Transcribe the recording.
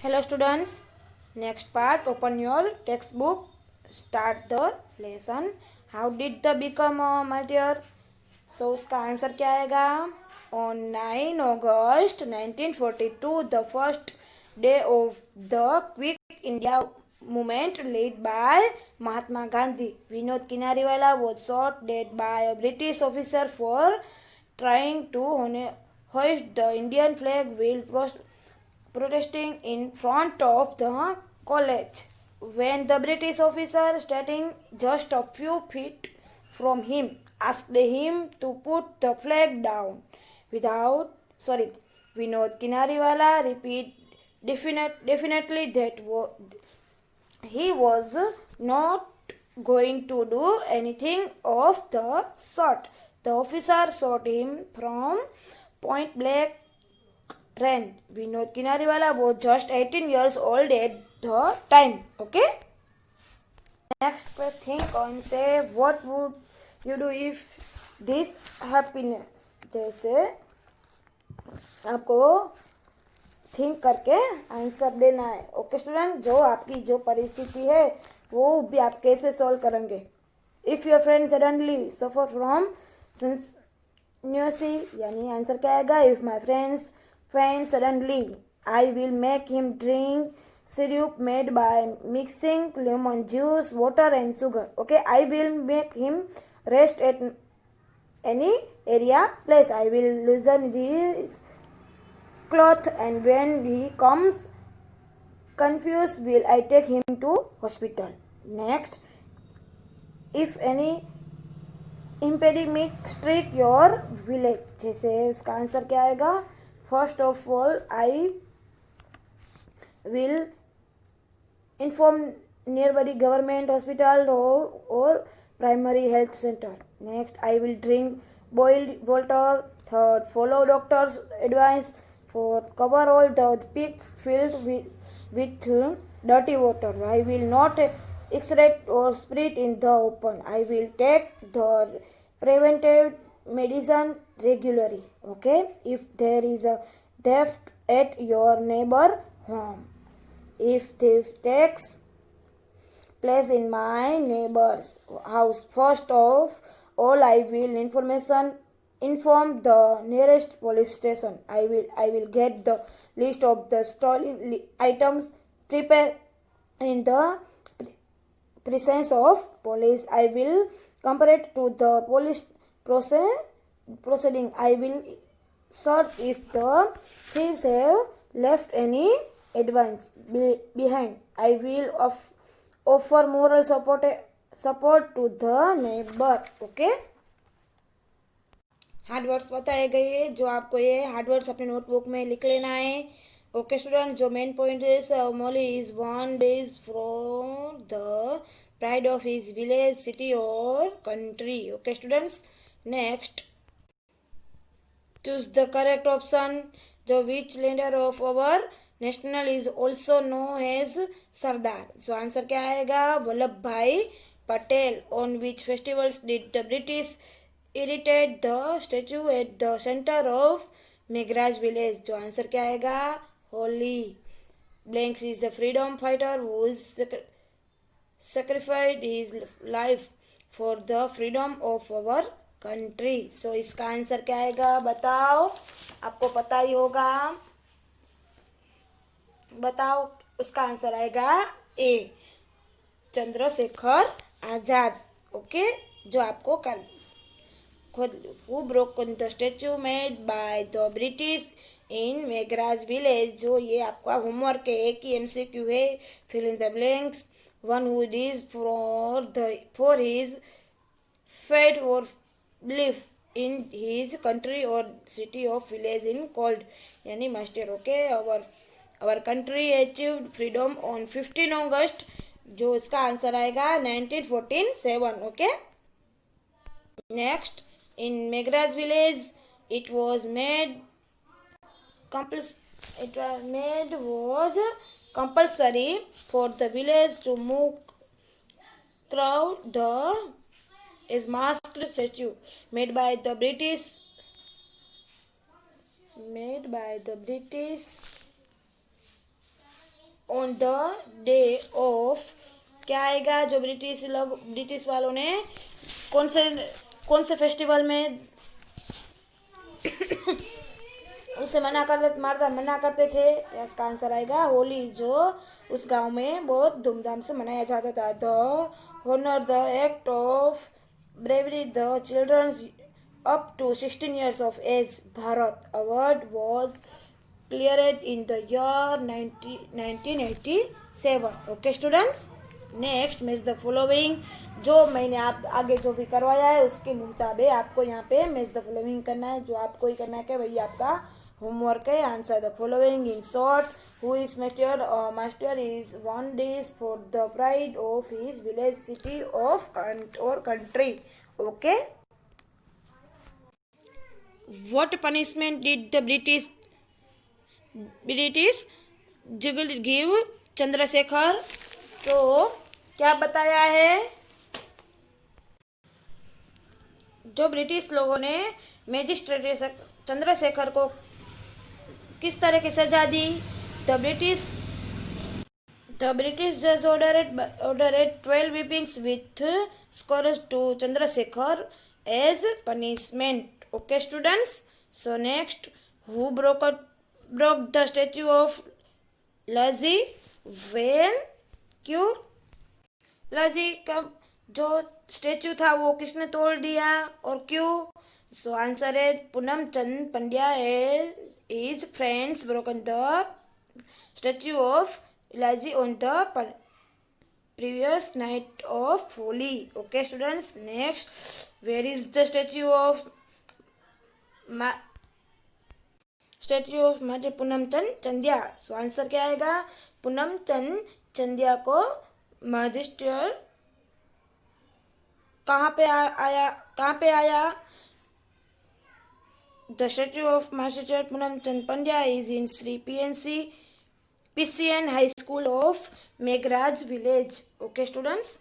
Hello students, next part, open your textbook, start the lesson. How did the become a martyr? So उसका answer क्या आएगा? On 9 August 1942, the first day of the Quick India movement led by Mahatma Gandhi, Vinod Kinariwala was shot dead by a British officer for trying to hoist the Indian flag while protesting in front of the college. When the British officer, standing just a few feet from him, asked him to put the flag down, Vinod Kinariwala repeated definitely that he was not going to do anything of the sort. The officer shot him from point blank range. Vinod Kinariwala was just 18 years old at the time. Okay. Next, think and say what would you do if this happiness. जैसे आपको think करके answer देना है. Okay student, जो आपकी जो परिस्थिति है वो भी आप कैसे सॉल्व करेंगे. If your friend suddenly suffer from nausea, यानी आंसर क्या आएगा? If my friends faint suddenly, I will make him drink syrup made by mixing lemon juice, water and sugar. Okay, I will make him rest at any area place. I will loosen his cloth, and when he comes confused, will I take him to hospital. Next, if any epidemic strike your village, जैसे उसका answer क्या आएगा? First of all, I will inform nearby government hospital or primary health center. Next, I will drink boiled water. Third, follow doctor's advice. Fourth, cover all the pits filled with dirty water. I will not excrete or spit in the open. I will take the preventive medicine regularly. Okay, if there is a theft at your neighbor home, if theft takes place in my neighbor's house, first of all I will inform the nearest police station. I will get the list of the stolen items, prepare in the presence of police. I will compare it to the police proceeding. I will search if the thieves have left any evidence behind. I will offer moral support to the neighbor. Okay. Hard words बताए गए, जो आपको ये hard words अपने notebook में लिख लेना है. ओके स्टूडेंट, जो मेन पॉइंट है, Mauli is one days from the pride of his village, city और country. Okay students, next choose the correct option. जो which leader of our national is also know as Sardar. जो answer क्या आएगा? Vallabh bhai Patel. On which festivals did the British irritate the statue at the center of Megraj village. जो answer क्या आएगा? Holi. Blanks is a freedom fighter who sacrificed his life for the freedom of our country. So इसका answer क्या आएगा? बताओ, आपको पता ही होगा. बताओ, उसका आंसर आएगा ए, चंद्रशेखर आजाद. ओके, जो आपको कर who broke the statue made by the British in Megraj village. जो ये आपका होमवर्क है, एक ही MCQ है. fill in the blanks. One who is for his faith or belief in his country or city or village in called, यानी master. Okay, our country achieved freedom on 15 August. जो इसका answer आएगा 1947. Okay, next, in Megraj village, it was compulsory for the village to move crowd is masked statue made by the British on the day of, क्या आएगा, जो British वालों ने कौन से फेस्टिवल में उसे मना करते थे, इसका आंसर आएगा होली, जो उस गांव में बहुत धूमधाम से मनाया जाता था। The honour the act of bravery the children's up to 16 years of age Bharat award was cleared in the year 1987। Okay students, next match the following, जो मैंने आप आगे जो भी करवाया है उसके मुताबिक आपको यहाँ पे मैच द फॉलोइंग करना है, जो आपको ही करना है, वही आपका होमवर्क है। Answer the following in short, who is master, master is one dish for the pride of his village, city of और country. Okay, what punishment did the British give Chandrashekhar? तो क्या बताया है, जो ब्रिटिश लोगों ने मैजिस्ट्रेट चंद्रशेखर को किस तरह की सजा दी? The British judge ordered 12 whippings with scourge to Chandrasekhar as punishment. Okay, students. So next, who broke the statue of Laji? When? क्यों? लाजी का जो स्टेचू था वो किसने तोड़ दिया और क्यों? सो आंसर है Poonam Chand Pandya is friends broken the statue of Laji on the previous night of Holi. Okay, students. Next, where is the statue of Mate Punam Chand Chandia? So answer क्या आएगा? पूनम चंद चंदिया को मैजिस्ट्रेट कहाँ पे आया? The statue of Magistrate Punam Chand Pandya is in Sri PCN High School of Meghraj village. Okay, students.